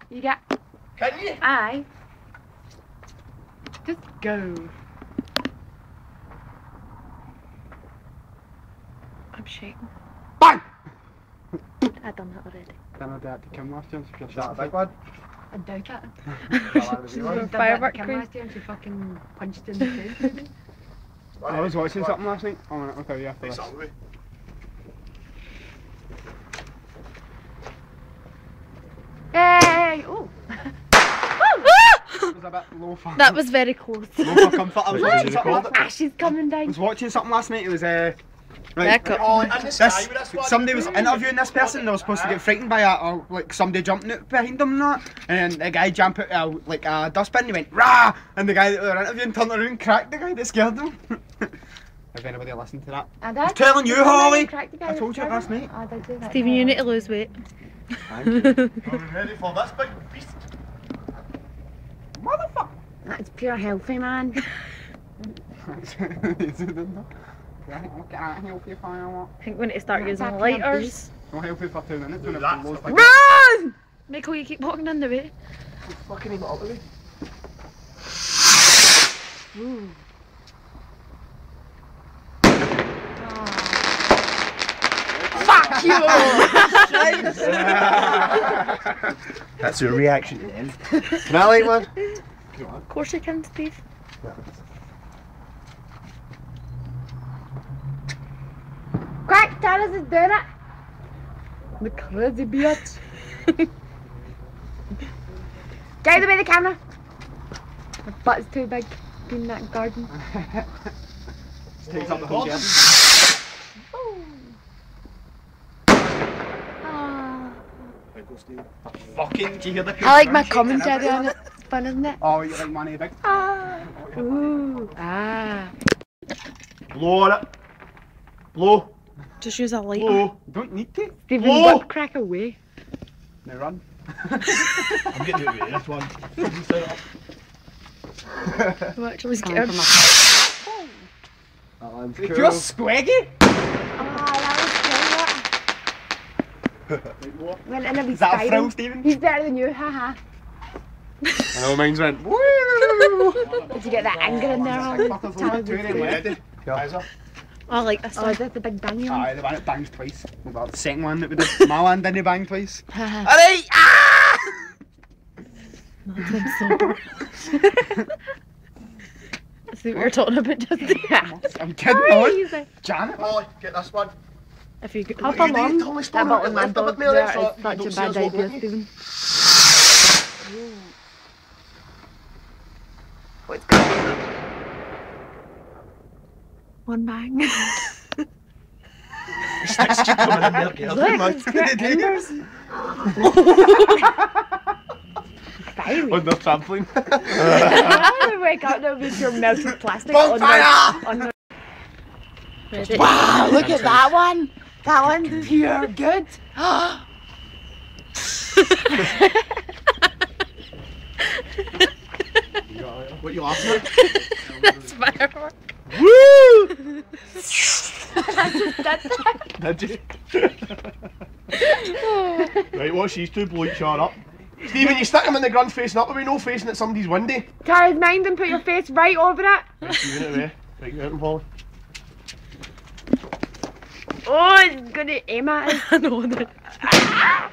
You get. Can you? Aye. Just go. I'm shaking. Bang! I've done that already. Then I did that to Kim last year. Is that a big one? I doubt it. She Firework Kim last year and she fucking punched in the face. I was watching something last night. Oh, I'll tell you after this. Hey! Oh! It was a bit low for, That was very close. low for comfort. I was watching something last night. Ah, she's coming I down. was watching something last night. It was Back up. Oh, in the sky with this one. somebody was interviewing this person. They were supposed to get frightened by like somebody jumping out behind them and that. And then the guy jumped out like a dustbin. He went rah, and the guy that they were interviewing turned around and cracked the guy that scared him. If anybody listened to that, I was telling you, Holly. I told you last night. Oh, did you? Stephen, you need to lose weight. I'm ready for this big beast. Motherfucker. That's pure healthy, man. I think we need to start using lighters. I'll help you for 2 minutes. When That's it blows the like Run! Michael, you keep walking in the way. Fucking even up the way. Ooh. Fuck you! That's your reaction to end. Can I light one? Of course you can, Steve. Quick, Tara's is doing it. The crazy bitch. Get out of the way of the camera. My butt's too big in that garden. takes up the whole garden. Fucking, do you hear the I like my commentary on it. It's fun, isn't it? Oh, you like money big? Ah. Ooh. Ah. Blow on it. Blow. Just use a lighter. Blow. You don't need to. Stephen, Whoa. whip crack away. Now run. I'm getting out of this one. Set it up. I'm actually Coming scared. from That one's If cool. you're squaggy. Went in a wee Is that a spiral. thrill, Stephen? He's better than you, haha. I know mine's went. Woo! Did you get that anger in there, Holly? I like this Oh, one. is that the big banging one? Aye, the one that bangs twice. Well, the second one that we did. My one didn't bang twice. Alright! Ah! I'm sober. See what you're talking about just there. I'm kidding How on. easy. Janet. Holly, get this one. If you could. Hop What you do, along. Tommy, That stand bottle up, man lift up dog with me there there, so is you such don't a see bad us walking idea, in. Stephen. What's going One bang. Sticks keep coming in there, girl. Look, Man. it's got embers. Fiery. On the trampoline. I wake up, there'll be pure melted plastic on the... Ready? Wow, look at that one. That one's pure good. What you laughing at? It's firework. Woo! That's it. Did you? Right, watch these two blow each other up. Stephen, you stick them in the ground facing up, are we no facing at somebody's window? Tara's mind and put your face right over it. Right, Stephen, it away. Right, get out and volley. Oh, it's gonna aim at us. I know that.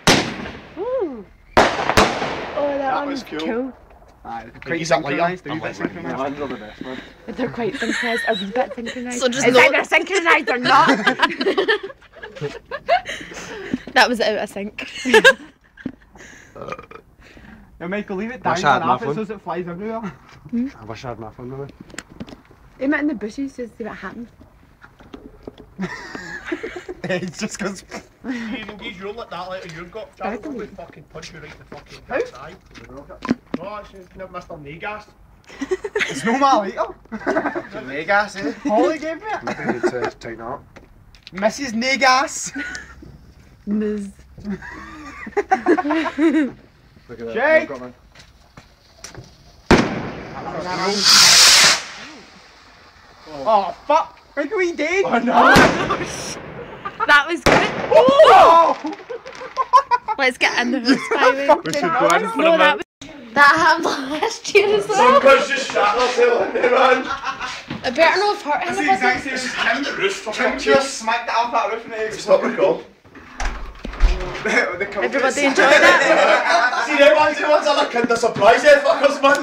Ooh. Oh, that That one's was cool. cool. Aye, He's up later. synchronised. I'm They're like, synchronised. hands are the best, man. But they're quite synchronised. A wee bit synchronised. So just it's no- either synchronised or not. That was out of sync. Now, Michael, leave it Wish down I had and my off it phone. so as it flies everywhere. I wish I had my phone with me. Aim it in the bushes just to see what happens. It's just because. Stephen, geez, you're like that later you've got. Charlie, Certainly. would fucking punch you right in the fucking Who? eye. No, it's Mr. Negas. It's no my later. Negas, eh? Holly gave me it. Maybe need to tighten up. Mrs. Negas. Ms. Look at Jake! that. Oh, fuck. Look what he did. Oh no! That was good. Oh! Let's get in the house, baby. We should go in for No, a minute. that happened last year as Some well. cunts just shat themselves in there, man. I better not have hurt That's him. the exact same Just as him the roof for Kim fuck's just sake. smacked it off that roof and it Stop recording. the Everybody enjoyed that? See, everyone's other kind of surprise there, fuckers, man.